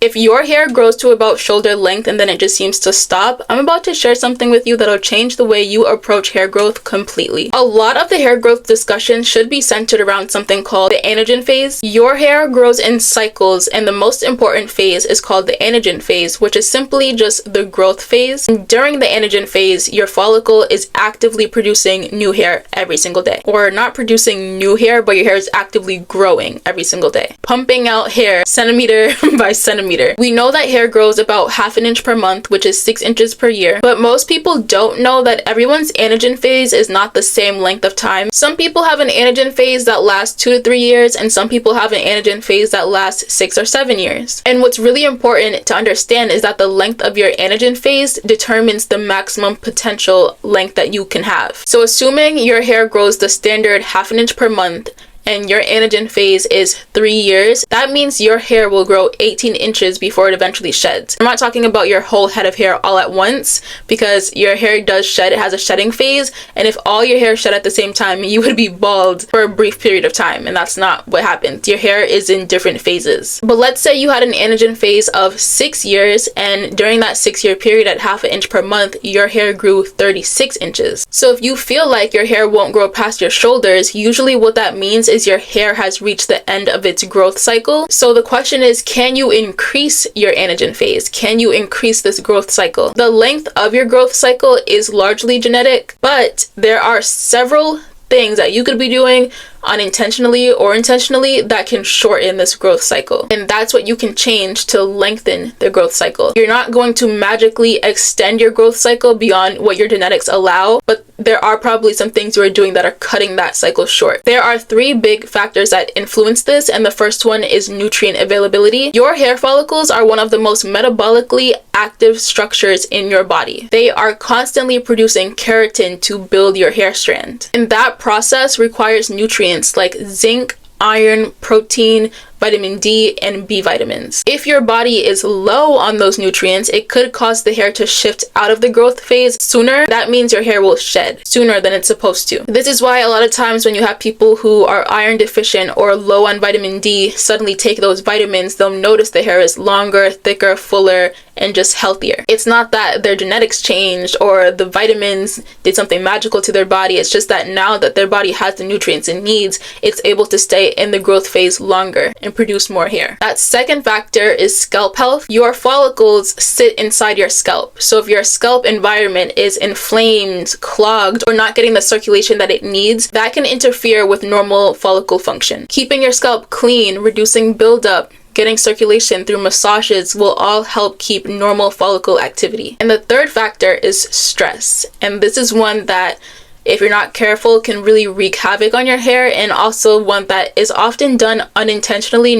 If your hair grows to about shoulder length and then it just seems to stop, I'm about to share something with you that'll change the way you approach hair growth completely. A lot of the hair growth discussion should be centered around something called the anagen phase. Your hair grows in cycles, and the most important phase is called the anagen phase, which is simply just the growth phase. During the anagen phase, your follicle is actively producing new hair every single day. Or not producing new hair, but your hair is actively growing every single day. Pumping out hair centimeter by centimeter. We know that hair grows about half an inch per month, which is 6 inches per year, but most people don't know that everyone's anagen phase is not the same length of time. Some people have an anagen phase that lasts 2 to 3 years, and some people have an anagen phase that lasts 6 or 7 years. And what's really important to understand is that the length of your anagen phase determines the maximum potential length that you can have. So assuming your hair grows the standard half an inch per month, and your anagen phase is 3 years, that means your hair will grow 18 inches before it eventually sheds. I'm not talking about your whole head of hair all at once, because your hair does shed, it has a shedding phase, and if all your hair shed at the same time, you would be bald for a brief period of time, and that's not what happens. Your hair is in different phases. But let's say you had an anagen phase of 6 years, and during that 6-year period at half an inch per month, your hair grew 36 inches. So if you feel like your hair won't grow past your shoulders, usually what that means is your hair has reached the end of its growth cycle. So the question is, can you increase your anagen phase? Can you increase this growth cycle? The length of your growth cycle is largely genetic, but there are several things that you could be doing unintentionally or intentionally that can shorten this growth cycle, and that's what you can change to lengthen the growth cycle. You're not going to magically extend your growth cycle beyond what your genetics allow, but there are probably some things you are doing that are cutting that cycle short. There are 3 big factors that influence this, and the first one is nutrient availability. Your hair follicles are one of the most metabolically active structures in your body. They are constantly producing keratin to build your hair strand, and that process requires nutrients like zinc, iron, protein, vitamin D, and B vitamins. If your body is low on those nutrients, it could cause the hair to shift out of the growth phase sooner. That means your hair will shed sooner than it's supposed to. This is why a lot of times when you have people who are iron deficient or low on vitamin D suddenly take those vitamins, they'll notice the hair is longer, thicker, fuller, and just healthier. It's not that their genetics changed or the vitamins did something magical to their body. It's just that now that their body has the nutrients it needs, it's able to stay in the growth phase longer and produce more hair. That second factor is scalp health. Your follicles sit inside your scalp. So if your scalp environment is inflamed, clogged, or not getting the circulation that it needs, that can interfere with normal follicle function. Keeping your scalp clean, reducing buildup, getting circulation through massages will all help keep normal follicle activity. And the third factor is stress. And this is one that, if you're not careful, can really wreak havoc on your hair, and also one that is often done unintentionally.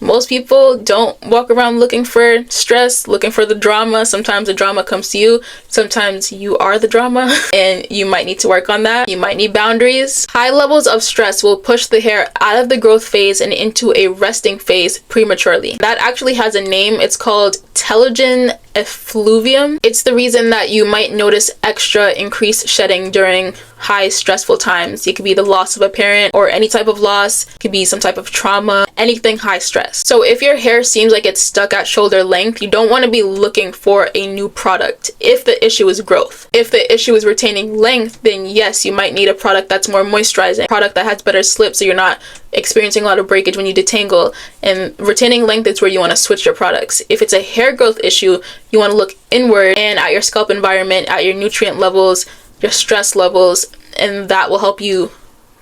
Most people don't walk around looking for stress, looking for the drama. Sometimes the drama comes to you. Sometimes you are the drama, and you might need to work on that. You might need boundaries. High levels of stress will push the hair out of the growth phase and into a resting phase prematurely. That actually has a name. It's called telogen effluvium. It's the reason that you might notice extra increased shedding during high stressful times. It could be the loss of a parent or any type of loss. It could be some type of trauma, anything high stress. So if your hair seems like it's stuck at shoulder length, you don't want to be looking for a new product if the issue is growth. If the issue is retaining length, then yes, you might need a product that's more moisturizing, a product that has better slip so you're not experiencing a lot of breakage when you detangle. And retaining length is where you want to switch your products. If it's a hair growth issue, you want to look inward and at your scalp environment, at your nutrient levels, your stress levels, and that will help you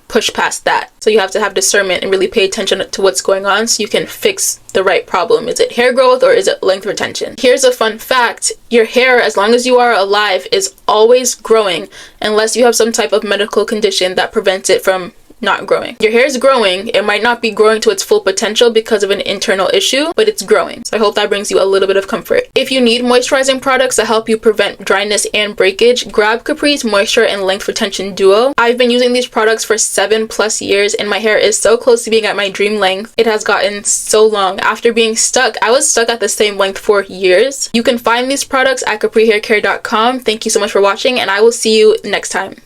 push past that. So you have to have discernment and really pay attention to what's going on so you can fix the right problem. Is it hair growth or is it length retention? Here's a fun fact. Your hair, as long as you are alive, is always growing unless you have some type of medical condition that prevents it from not growing. Your hair is growing. It might not be growing to its full potential because of an internal issue, but it's growing. So I hope that brings you a little bit of comfort. If you need moisturizing products that help you prevent dryness and breakage, grab Capri's Moisture and Length Retention Duo. I've been using these products for 7+ years and my hair is so close to being at my dream length. It has gotten so long. After being stuck, I was stuck at the same length for years. You can find these products at caprihaircare.com. Thank you so much for watching, and I will see you next time.